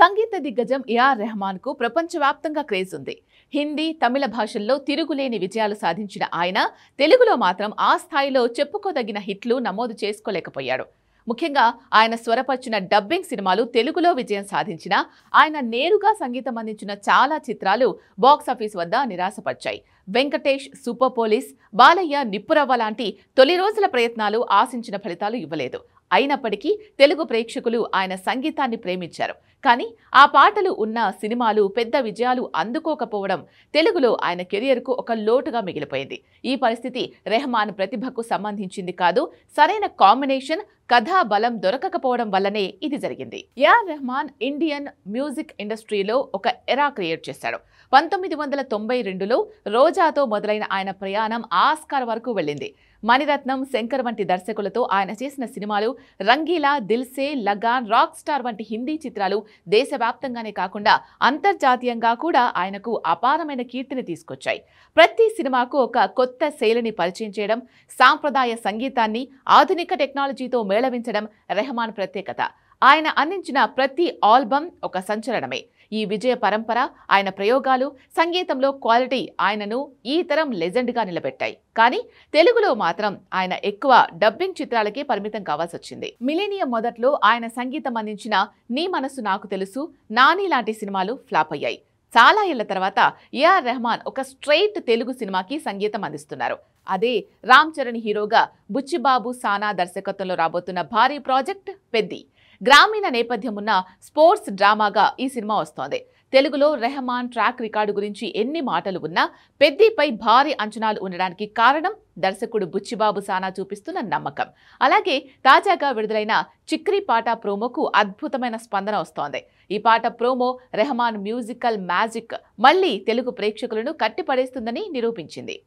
సంగీత దిగ్గజం ఏఆర్ రెహమాన్ కు ప్రపంచవ్యాప్తంగా క్రేజ్ ఉంది. హిందీ, తమిళ భాషల్లో తిరుగులేని విజయాలు సాధించిన ఆయన తెలుగులో మాత్రం ఆ స్థాయిలో చెప్పుకోదగిన హిట్లు నమోదు చేసుకోలేకపోయాడు. ముఖ్యంగా ఆయన స్వరపరిచిన డబ్బింగ్ సినిమాలు తెలుగులో విజయం సాధించినా ఆయన నేరుగా సంగీతం అందించిన చాలా చిత్రాలు బాక్సాఫీస్ వద్ద నిరాశపరిచాయి. వెంకటేష్, సూపర్ పోలీస్, బాలయ్య, నిప్పురవ్వ లాంటి తొలి రోజుల ప్రయత్నాలు ఆశించిన ఫలితాలు ఇవ్వలేదు. అయినప్పటికీ తెలుగు ప్రేక్షకులు ఆయన సంగీతాన్ని ప్రేమించారు. కానీ ఆ పాటలు ఉన్న సినిమాలు పెద్ద విజయాలు అందుకోకపోవడం తెలుగులో ఆయన కెరియర్కు ఒక లోటుగా మిగిలిపోయింది. ఈ పరిస్థితి రెహమాన్ ప్రతిభకు సంబంధించింది కాదు, సరైన కాంబినేషన్, కథా బలం దొరకకపోవడం వల్లనే ఇది జరిగింది. ఏఆర్ రెహమాన్ ఇండియన్ మ్యూజిక్ ఇండస్ట్రీలో ఒక ఎరా క్రియేట్ చేశాడు. 1992లో రోజాతో మొదలైన ఆయన ప్రయాణం ఆస్కార్ వరకు వెళ్ళింది. మణిరత్నం, శంకర్ వంటి దర్శకులతో ఆయన చేసిన సినిమాలు రంగీలా, దిల్సే, లగాన్, రాక్ స్టార్ వంటి హిందీ చిత్రాలు దేశవ్యాప్తంగానే కాకుండా అంతర్జాతీయంగా కూడా ఆయనకు అపారమైన కీర్తిని తీసుకొచ్చాయి. ప్రతి సినిమాకు ఒక కొత్త శైలిని పరిచయం చేయడం, సాంప్రదాయ సంగీతాన్ని ఆధునిక టెక్నాలజీతో మేళవించడం రెహమాన్ ప్రత్యేకత. ఆయన అందించిన ప్రతి ఆల్బమ్ ఒక సంచలనమే. ఈ విజయ పరంపర, ఆయన ప్రయోగాలు, సంగీతంలో క్వాలిటీ ఆయనను ఈ తరం లెజెండ్గా నిలబెట్టాయి. కానీ తెలుగులో మాత్రం ఆయన ఎక్కువ డబ్బింగ్ చిత్రాలకే పరిమితం కావాల్సి వచ్చింది. మిలీనియం మొదట్లో ఆయన సంగీతం అందించిన నీ మనసు నాకు తెలుసు, నాని లాంటి సినిమాలు ఫ్లాప్ అయ్యాయి. చాలా ఏళ్ల తర్వాత ఏఆర్ రెహమాన్ ఒక స్ట్రైట్ తెలుగు సినిమాకి సంగీతం అందిస్తున్నారు. అదే రామ్ చరణ్ హీరోగా బుచ్చిబాబు సానా దర్శకత్వంలో రాబోతున్న భారీ ప్రాజెక్ట్ పెద్ది. గ్రామీణ నేపథ్యం ఉన్న స్పోర్ట్స్ డ్రామాగా ఈ సినిమా వస్తోంది. తెలుగులో రెహమాన్ ట్రాక్ రికార్డు గురించి ఎన్ని మాటలు ఉన్నా పెద్దిపై భారీ అంచనాలు ఉండడానికి కారణం దర్శకుడు బుచ్చిబాబు సానా చూపిస్తున్న నమ్మకం. అలాగే తాజాగా విడుదలైన చిక్రీ పాట ప్రోమోకు అద్భుతమైన స్పందన వస్తోంది. ఈ పాట ప్రోమో రెహమాన్ మ్యూజికల్ మ్యాజిక్ మళ్లీ తెలుగు ప్రేక్షకులను కట్టిపడేస్తుందని నిరూపించింది.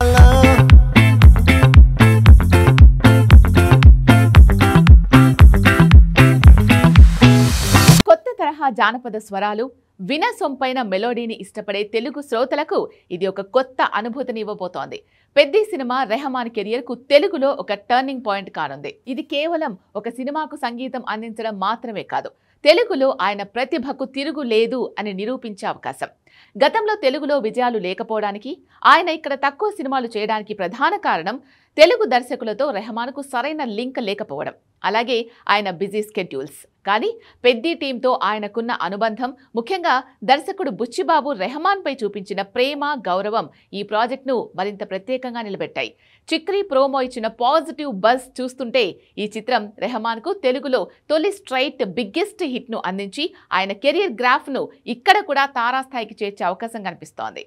తరహా జానపద స్వరాలు, వినసొంపైన మెలోడీని ఇష్టపడే తెలుగు శ్రోతలకు ఇది ఒక కొత్త అనుభూతిని ఇవ్వబోతోంది. పెద్ది సినిమా రెహమాన్ కెరియర్కు తెలుగులో ఒక టర్నింగ్ పాయింట్ కానుంది. ఇది కేవలం ఒక సినిమాకు సంగీతం అందించడం మాత్రమే కాదు, తెలుగులో ఆయన ప్రతిభకు తిరుగు లేదు అని నిరూపించే అవకాశం. గతంలో తెలుగులో విజయాలు లేకపోవడానికి, ఆయన ఇక్కడ తక్కువ సినిమాలు చేయడానికి ప్రధాన కారణం తెలుగు దర్శకులతో రెహమాన్కు సరైన లింక్ లేకపోవడం, అలాగే ఆయన బిజీ స్కెడ్యూల్స్. కానీ పెద్ది టీంతో ఆయనకున్న అనుబంధం, ముఖ్యంగా దర్శకుడు బుచ్చిబాబు రెహమాన్పై చూపించిన ప్రేమ, గౌరవం ఈ ప్రాజెక్ట్ను మరింత ప్రత్యేకంగా నిలబెట్టాయి. చిక్రీ ప్రోమో ఇచ్చిన పాజిటివ్ బజ్ చూస్తుంటే ఈ చిత్రం రెహమాన్కు తెలుగులో తొలి స్ట్రైట్ బిగ్గెస్ట్ హిట్ను అందించి ఆయన కెరియర్ గ్రాఫ్ను ఇక్కడ కూడా తారాస్థాయికి చేర్చే అవకాశం కనిపిస్తోంది.